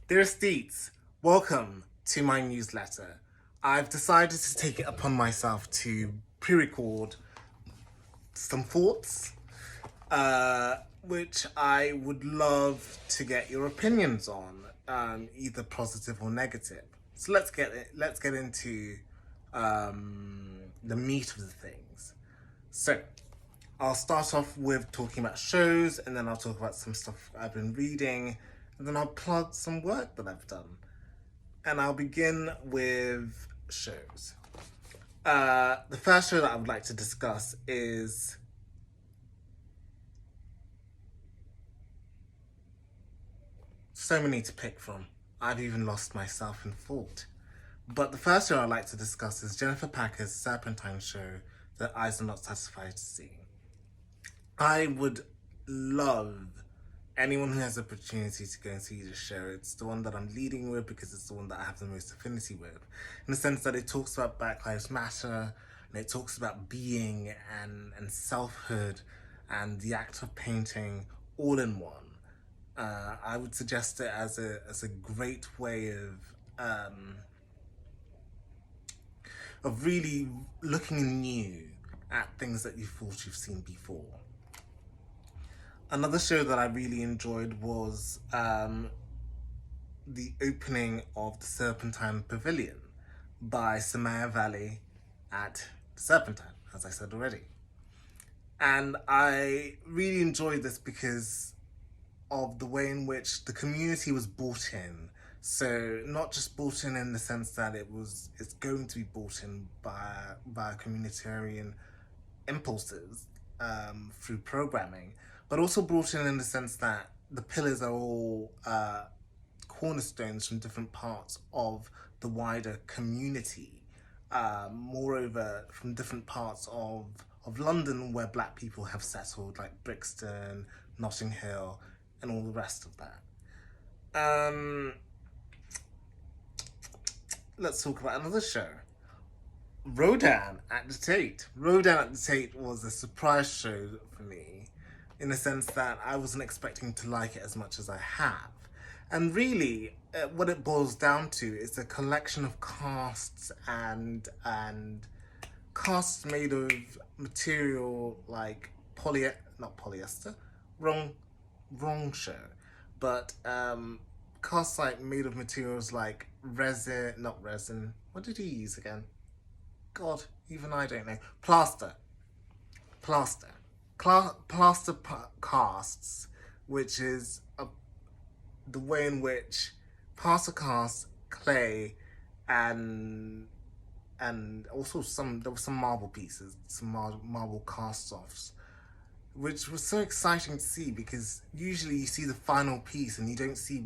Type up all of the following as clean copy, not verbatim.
Dear Steets, welcome to my newsletter. I've decided to take it upon myself to pre-record some thoughts, which I would love to get your opinions on, either positive or negative. So let's get into the meat of the things. So I'll start off with talking about shows, and then I'll talk about some stuff I've been reading, and then I'll plug some work that I've done. And I'll begin with shows. The first show that I would like to discuss is so many to pick from. I've even lost myself in thought. But the first show I'd like to discuss is Jennifer Packer's Serpentine show that Eyes Are Not Satisfied to See. I would love anyone who has the opportunity to go and see the show. It's the one that I'm leading with because it's the one that I have the most affinity with, in the sense that it talks about Black Lives Matter, and it talks about being and selfhood and the act of painting all in one. I would suggest it as a great way of really looking anew at things that you thought you've seen before. Another show that I really enjoyed was the opening of the Serpentine Pavilion by Samaya Valley at the Serpentine, as I said already. And I really enjoyed this because of the way in which the community was brought in. So not just brought in the sense that it's going to be brought in by communitarian impulses through programming, but also brought in the sense that the pillars are all cornerstones from different parts of the wider community. Moreover, from different parts of London where Black people have settled, like Brixton, Notting Hill, and all the rest of that. Let's talk about another show. Rodan at the Tate. Rodan at the Tate was a surprise show for me, in the sense that I wasn't expecting to like it as much as I have. And really, what it boils down to is a collection of casts and casts made of material like not polyester, wrong show, but casts like made of materials like resin, not resin. What did he use again? God, even I don't know. Plaster, casts, which is the way in which plaster casts clay and also there were some marble pieces, some marble cast offs, which was so exciting to see because usually you see the final piece and you don't see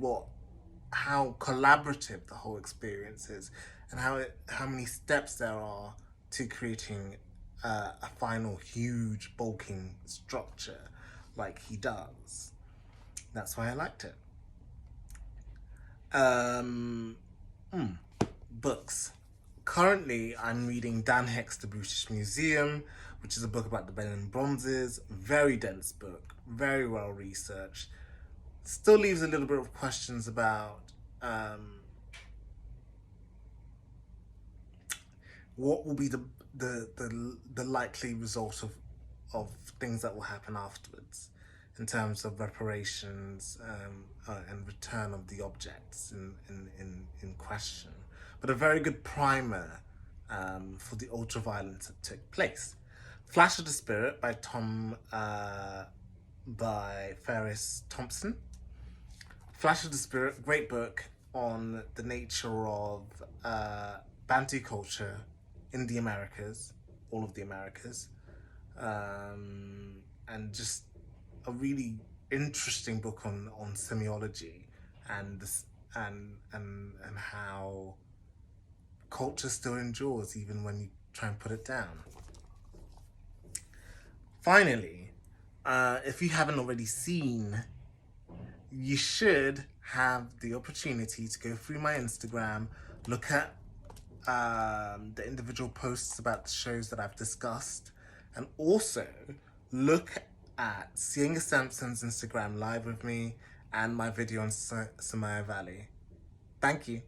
how collaborative the whole experience is, and how many steps there are to creating a final huge bulking structure like he does. That's why I liked it. Um, Books. Currently, I'm reading Dan Heck's The British Museum, which is a book about the Benin Bronzes. Very dense book, very well researched. Still leaves a little bit of questions about what will be the likely result of things that will happen afterwards, in terms of reparations and return of the objects in question. But a very good primer for the ultra violence that took place. Flash of the Spirit by Ferris Thompson. Flash of the Spirit, great book on the nature of Bantu culture in the Americas, all of the Americas, and just a really interesting book on semiology and this and how culture still endures even when you try and put it down. Finally, if you haven't already seen, you should have the opportunity to go through my Instagram, look at the individual posts about the shows that I've discussed, and also look at Sienga Sampson's Instagram live with me and my video on Samaya Valley. Thank you.